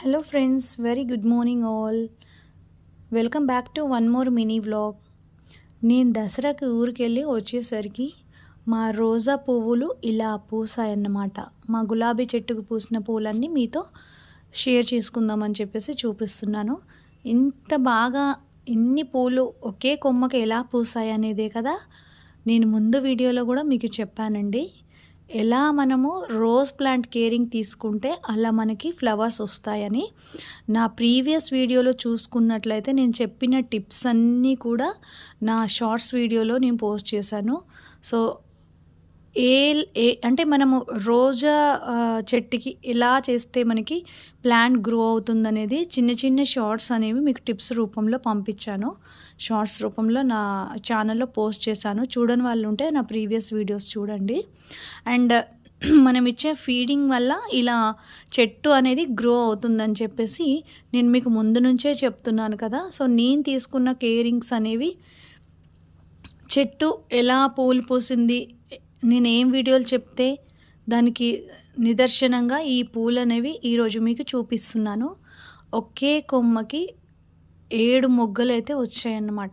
Hello friends, very good morning all. Welcome back to one more mini vlog. నేను దసరాకి ఊరికెళ్ళి వచ్చేసరికి మా రోజా పువ్వులు ఇలా పూసాయన్నమాట. మా గులాబీ చెట్టుకు పూసిన పూలన్నీ మీతో షేర్ చేసుకుందామని చెప్పేసి చూపిస్తున్నాను. ఇంత బాగా ఇన్ని పూలు ఒకే కొమ్మకి ఎలా పూసాయి అనేదే కదా నేను ముందు వీడియోలో కూడా మీకు చెప్పానండి. ఎలా మనము రోజ్ ప్లాంట్ కేరింగ్ తీసుకుంటే అలా మనకి ఫ్లవర్స్ వస్తాయని నా ప్రీవియస్ వీడియోలో చూసుకున్నట్లయితే నేను చెప్పిన టిప్స్ అన్నీ కూడా నా షార్ట్స్ వీడియోలో నేను పోస్ట్ చేశాను. సో అంటే మనము రోజా చెట్టుకి ఎలా చేస్తే మనకి ప్లాంట్ గ్రో అవుతుందనేది చిన్న చిన్న షార్ట్స్ అనేవి మీకు టిప్స్ రూపంలో పంపించాను. షార్ట్స్ రూపంలో నా ఛానల్లో పోస్ట్ చేశాను. చూడని వాళ్ళు ఉంటే నా ప్రీవియస్ వీడియోస్ చూడండి. అండ్ మనం ఇచ్చే ఫీడింగ్ వల్ల ఇలా చెట్టు అనేది గ్రో అవుతుందని చెప్పేసి నేను మీకు ముందు నుంచే చెప్తున్నాను కదా. సో నేను తీసుకున్న కేరింగ్స్ అనేవి చెట్టు ఎలా పూలు పూసింది, నేను ఏం వీడియోలు చెప్తే దానికి నిదర్శనంగా ఈ పూలు అనేవి ఈరోజు మీకు చూపిస్తున్నాను. ఒకే కొమ్మకి 7 మొగ్గలు అయితే వచ్చాయన్నమాట.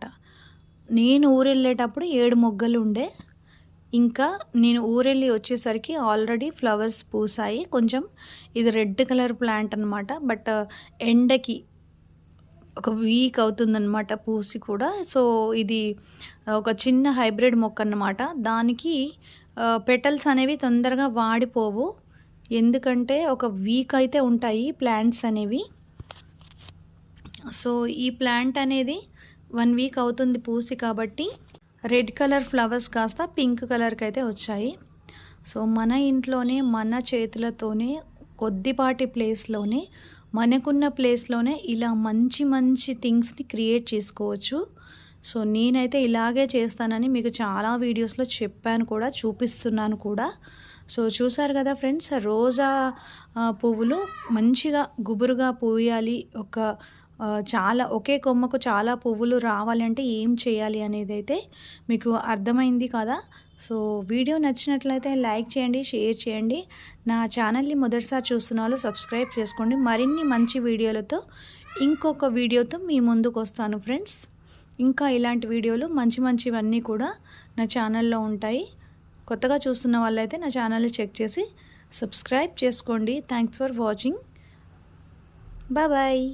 నేను ఊరెళ్ళేటప్పుడు 7 మొగ్గలు ఉండే. ఇంకా నేను ఊరెళ్ళి వచ్చేసరికి ఆల్రెడీ ఫ్లవర్స్ పూసాయి. కొంచెం ఇది రెడ్ కలర్ ప్లాంట్ అనమాట. బట్ ఎండకి ఒక వీక్ అవుతుందన్నమాట పూసి కూడా. సో ఇది ఒక చిన్న హైబ్రిడ్ మొక్క అన్నమాట. దానికి పెటల్స్ అనేవి తొందరగా వాడిపోవు. ఎందుకంటే ఒక వీక్ అయితే ఉంటాయి ప్లాంట్స్ అనేవి. సో ఈ ప్లాంట్ అనేది 1 వీక్ అవుతుంది పూసి, కాబట్టి రెడ్ కలర్ ఫ్లవర్స్ కాస్త పింక్ కలర్కి అయితే వచ్చాయి. సో మన ఇంట్లోనే మన చేతులతోనే కొద్దిపాటి ప్లేస్లోనే మనకున్న ప్లేస్లోనే ఇలా మంచి మంచి థింగ్స్ని క్రియేట్ చేసుకోవచ్చు. సో నేనైతే ఇలాగే చేస్తానని మీకు చాలా వీడియోస్లో చెప్పాను కూడా, చూపిస్తున్నాను కూడా. సో చూసారు కదా ఫ్రెండ్స్, రోజా పువ్వులు మంచిగా గుబురుగా పూయాలి, చాలా ఒకే కొమ్మకు చాలా పువ్వులు రావాలంటే ఏం చేయాలి అనేది అయితే మీకు అర్థమైంది కదా. సో వీడియో నచ్చినట్లయితే లైక్ చేయండి, షేర్ చేయండి. నా ఛానల్ని మొదటిసారి చూస్తున్న వాళ్ళు సబ్స్క్రైబ్ చేసుకోండి. మరిన్ని మంచి వీడియోలతో ఇంకొక వీడియోతో మీ ముందుకు వస్తాను ఫ్రెండ్స్. ఇంకా ఇలాంటి వీడియోలు మంచివన్నీ కూడా నా ఛానల్లో ఉంటాయి. కొత్తగా చూస్తున్న వాళ్ళైతే నా ఛానల్ని చెక్ చేసి సబ్స్క్రైబ్ చేసుకోండి. Thanks for watching. బాయ్.